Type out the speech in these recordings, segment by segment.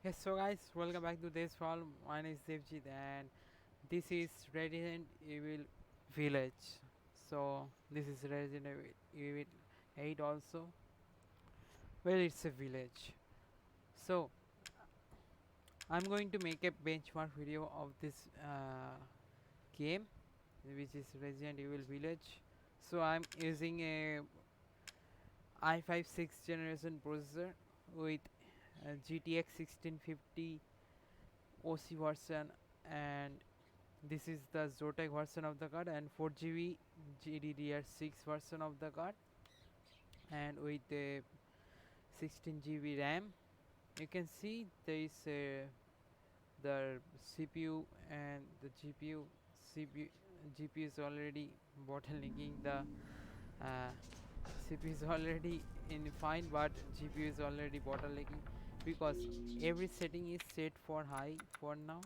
Yes, so guys, welcome back to this film. My name is Devjit and this is Resident Evil Village. So this is Evil 8 also. Well, it's a village. So I'm going to make a benchmark video of this game, which is Resident Evil Village. So I'm using a i5 6th generation processor with GTX 1650 OC version, and this is the Zotac version of the card, and 4 GB GDDR6 version of the card, and with the 16 GB RAM. You can see there is the CPU and the GPU. GPU is already bottlenecking. The uh, CPU is already in fine, but GPU is already bottlenecking because every setting is set for high for now.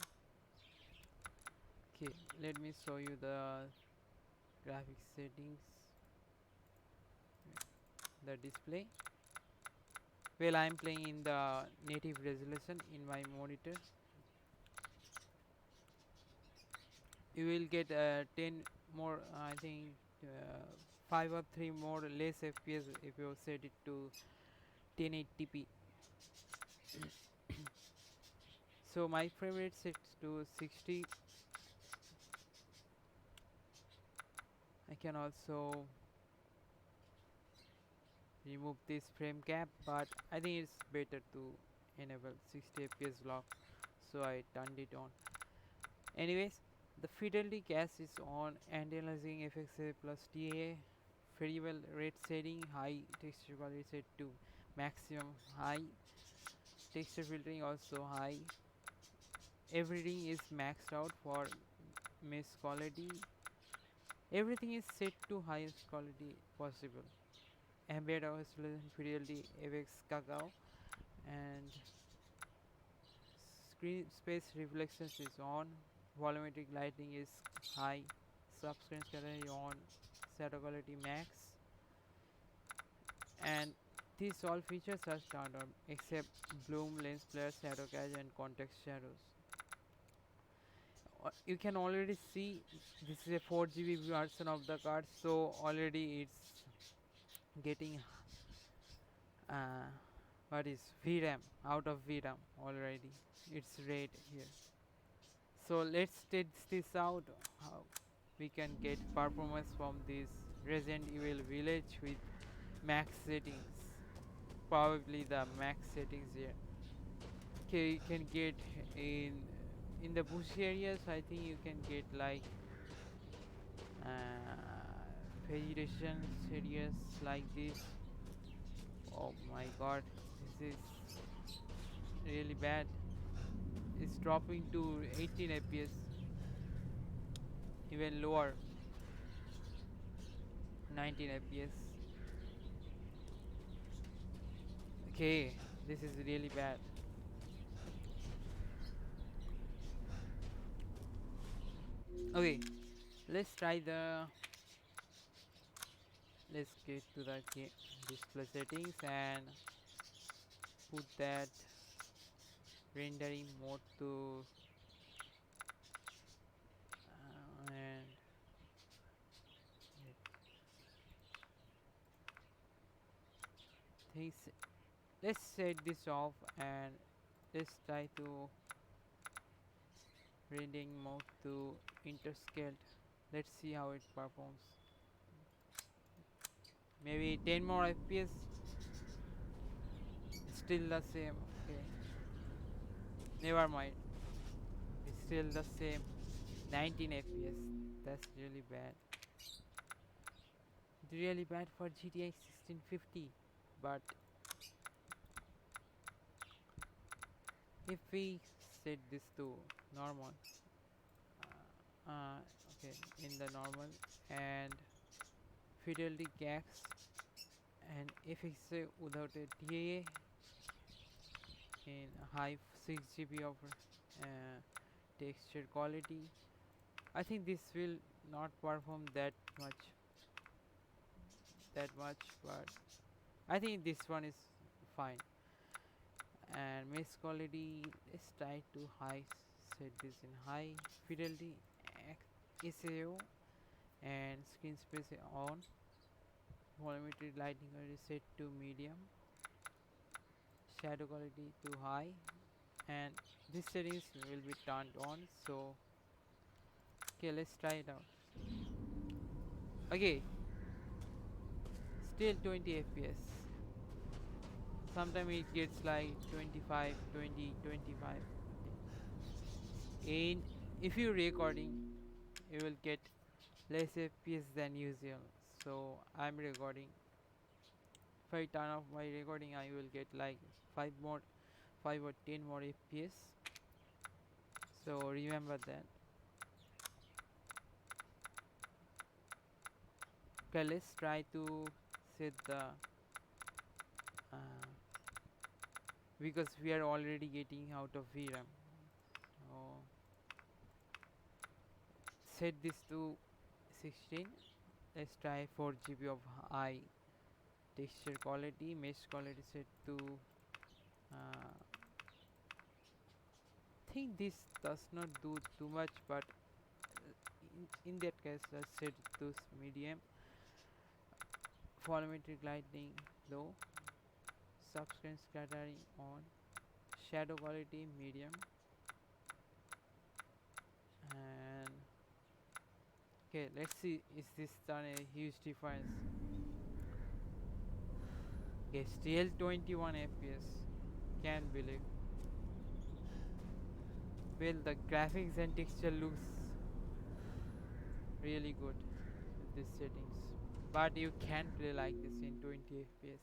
Okay, let me show you the graphics settings, the display. Well, I'm playing in the native resolution in my monitor. You will get 10 more, I think 5 or 3 more less FPS if you set it to 1080p. So my frame rate set to 60. I can also remove this frame cap, but I think it's better to enable 60 fps lock, so I turned it on. Anyways, the fidelity cache is on, analyzing FXA plus TA, variable rate setting high, texture quality set to maximum high, texture filtering also high, everything is maxed out for mesh quality, everything is set to highest quality possible, ambient oscillation fidelity FX cacao, and screen space reflections is on, volumetric lighting is high, subscreen scattering on, shadow quality max, and these all features are turned on except bloom, lens flare, shadow cache, and context shadows. You can already see this is a 4 GB version of the card, so already it's getting uh, what is VRAM, out of VRAM already. It's red here. So let's test this out, how we can get performance from this Resident Evil Village with max settings. Probably the max settings here. Okay, you can get in the bush areas. I think you can get like vegetation areas like this. Oh my god, this is really bad. It's dropping to 18 fps, even lower, 19 fps. Okay, this is really bad. Okay, let's try the, let's get to the display settings and put that rendering mode to and things. Let's set this off and let's try to rendering mode to interscaled. Let's see how it performs. Maybe 10 more fps. It's still the same. Okay, never mind. It's still the same. 19 fps. That's really bad. It's really bad for GTX 1650. But if we set this to normal, okay, in the normal and fidelity cache, and if it's without a TA in high 6 GB of texture quality, I think this will not perform that much, but I think this one is fine. And mesh quality, let's try to high, set this in high fidelity, SAO, and screen space on. Volumetric lighting quality set to medium, shadow quality to high, and these settings will be turned on. So okay, let's try it out. Okay, still 20 fps. Sometimes it gets like 25, 20, 25. In if you're recording, you will get less fps than usual. So I'm recording. If I turn off my recording, I will get like 5 or 10 more fps. So remember that. Okay, let's try to set the because we are already getting out of VRAM. So set this to 16. Let's try 4 GB of high texture quality. Mesh quality set to think this does not do too much, but in that case let's set it to medium. Volumetric lighting low, subscreen scattering on, shadow quality medium, and okay, let's see is this done a huge difference. Okay, still 21 fps, can't believe. Well, the graphics and texture looks really good with these settings, but you can't play like this in 20 fps.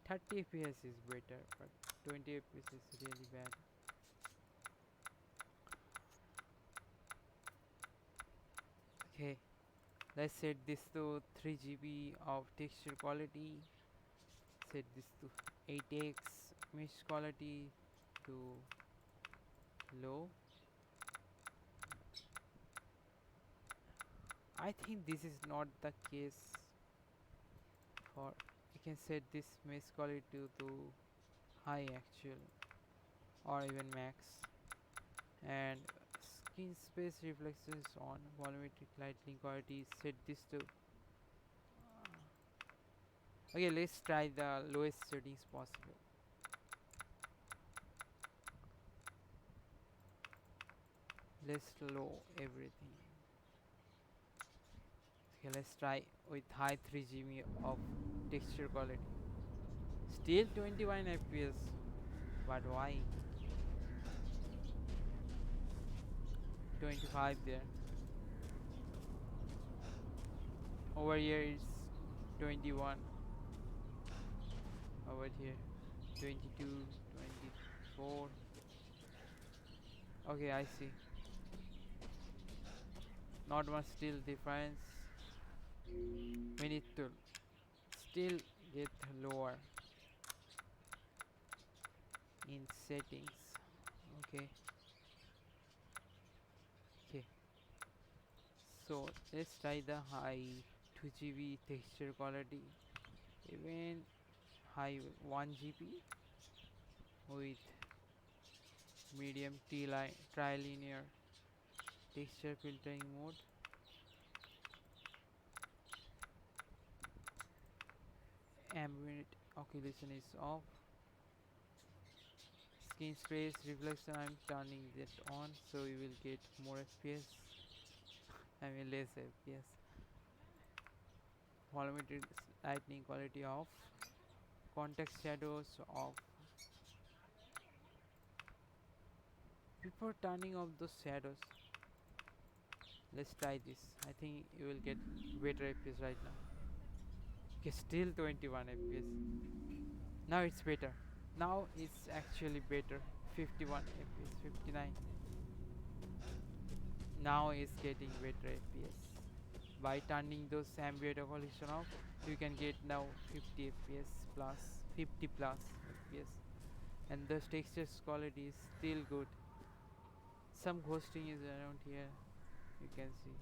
30 fps is better, but 20 fps is really bad. Okay, let's set this to 3 GB of texture quality. Set this to 8x, mesh quality to low. I think this is not the case for. You can set this mesh quality to high actual, or even max, and skin space reflections on. Volumetric lighting quality, set this to okay, let's try the lowest settings possible. Let's low everything. Okay, let's try with high 3 GB of texture quality. Still 21 fps, but why? 25 there. Over here is 21. Over here 22, 24. Okay, I see. Not much still difference. We need to still get lower in settings. Okay. Okay. So let's try the high 2 GB texture quality. Even high 1 GB with medium trilinear texture filtering mode. Ambient occlusion is off. Skin space reflection, I'm turning that on, so you will get more FPS. I mean less FPS. Volumetric lighting quality off. Context shadows off. Before turning off those shadows, let's try this. I think you will get better FPS right now. Okay, still 21 FPS. Now it's better. Now it's actually better. 51 FPS, 59. Now it's getting better FPS. By turning those ambient occlusion off, you can get now 50 FPS plus, 50 plus FPS. And the textures quality is still good. Some ghosting is around here, you can see,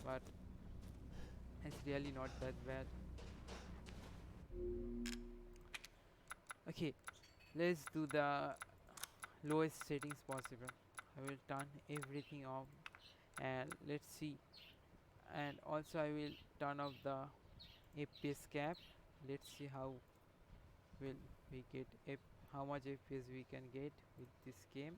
but it's really not that bad. Okay, Let's do the lowest settings possible. I will turn everything off and let's see. And also I will turn off the FPS cap. Let's see how will we get how much FPS we can get with this game.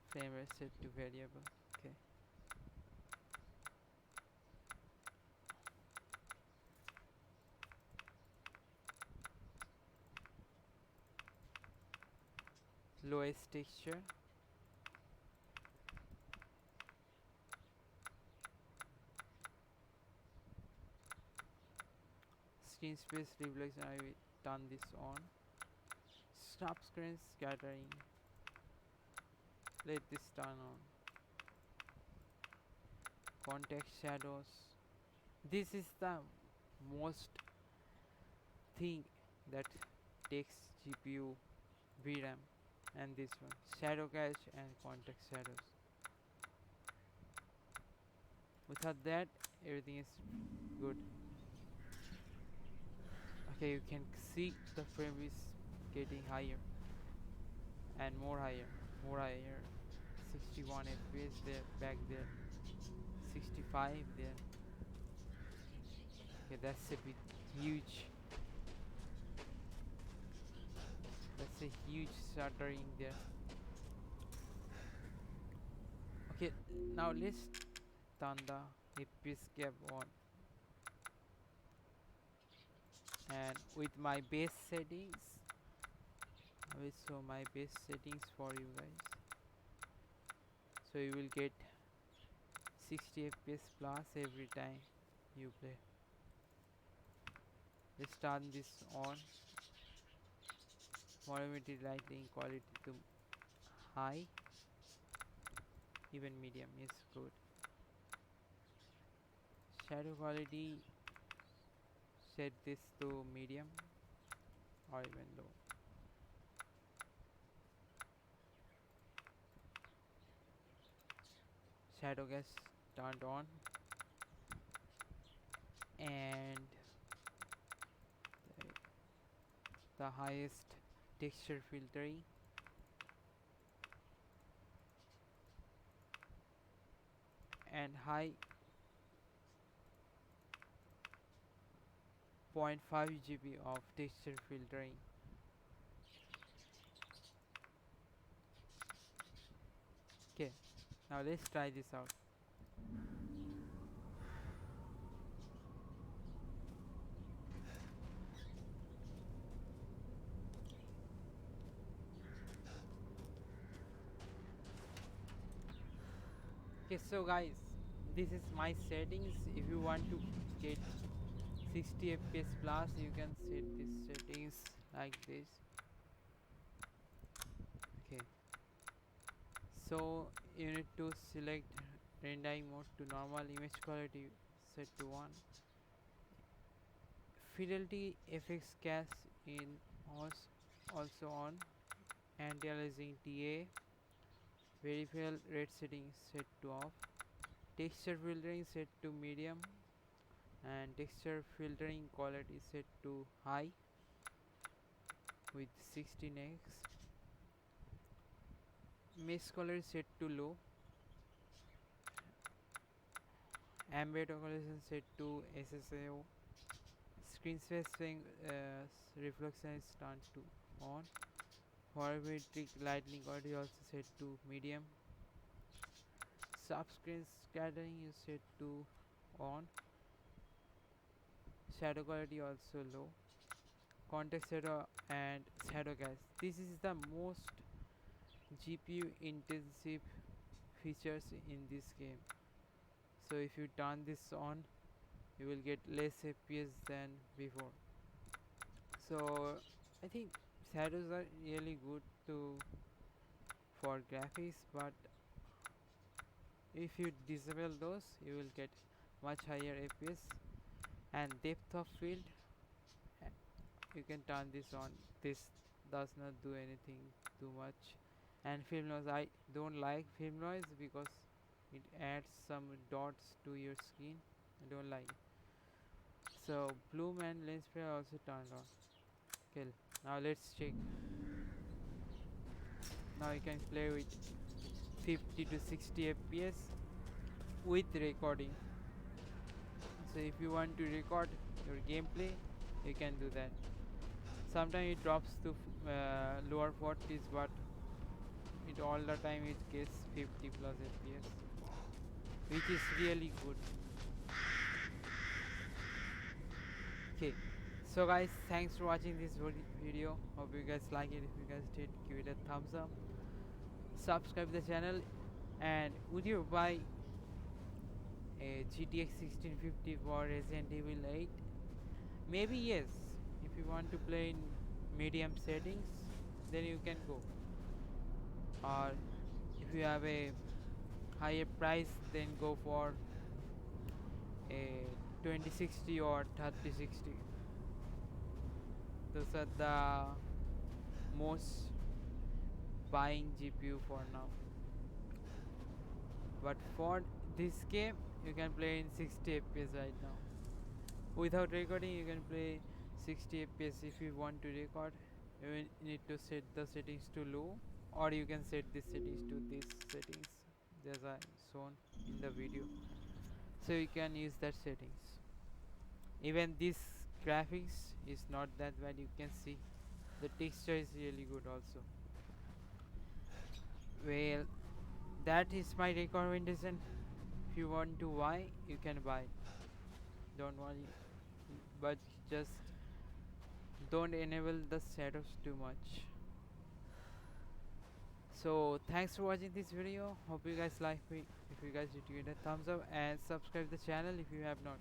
Frame rate set to variable. Okay. Lowest texture. Screen space reflection. I will turn this on. Stop screen scattering. Let this turn on. Context shadows. This is the most thing that takes GPU VRAM, and this one shadow cache and context shadows. Without that everything is good. Okay, you can see the frame is getting higher and more higher. 61 FPS there, back there, 65 there. Okay, that's a bit huge. That's a huge stuttering there. Okay, now let's turn the FPS cap on, and with my base settings I will show my base settings for you guys. So you will get 60 FPS plus every time you play. Let's turn this on. Volumetric lighting quality to high, even medium is good. Shadow quality, set this to medium or even low. Shadow gas turned on, and the highest texture filtering, and high 0.5 GB of texture filtering. Okay, now let's try this out. Okay, so guys, this is my settings. If you want to get 60 FPS plus, you can set these settings like this. Okay, so you need to select rendering mode to normal, image quality set to 1, fidelity FX cache in also on, anti-aliasing TA, peripheral rate settings set to off, texture filtering set to medium, and texture filtering quality set to high with 16x, mesh color set to low, ambient occlusion set to SSAO, screen space reflection is turned to on, volumetric lighting quality also set to medium, subscreen scattering is set to on, shadow quality also low, context shadow and shadow cache. This is the most GPU intensive features in this game. So if you turn this on, you will get less FPS than before. So I think shadows are really good to for graphics, but if you disable those, you will get much higher FPS. And depth of field, you can turn this on. This does not do anything too much. And film noise, I don't like film noise because it adds some dots to your skin. I don't like it. So bloom and lens flare also turned on. Okay, now let's check. Now you can play with 50 to 60 fps with recording. So if you want to record your gameplay, you can do that. Sometimes it drops to lower 40s, but it all the time it gets 50 plus fps, which is really good. Okay, so guys, thanks for watching this video. Hope you guys like it. If you guys did, give it a thumbs up, subscribe the channel, and would you buy a GTX 1650 for Resident Evil 8? Maybe yes. If you want to play in medium settings, then you can go. Or if you have a higher price, then go for a 2060 or 3060. Those are the most buying GPU for now. But for this game, you can play in 60 fps right now. Without recording, you can play 60 fps. If you want to record, you will need to set the settings to low, or you can set the settings to these settings as I shown in the video. So you can use that settings. Even this graphics is not that bad. You can see the texture is really good also. Well, that is my recommendation. If you want to buy, you can buy. Don't worry, but just don't enable the shadows too much. So thanks for watching this video. Hope you guys like me. If you guys did, give it a thumbs up and subscribe the channel if you have not,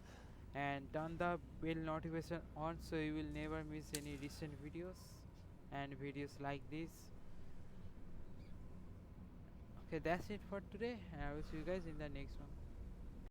and turn the bell notification on so you will never miss any recent videos and videos like this. Okay, that's it for today, and I will see you guys in the next one.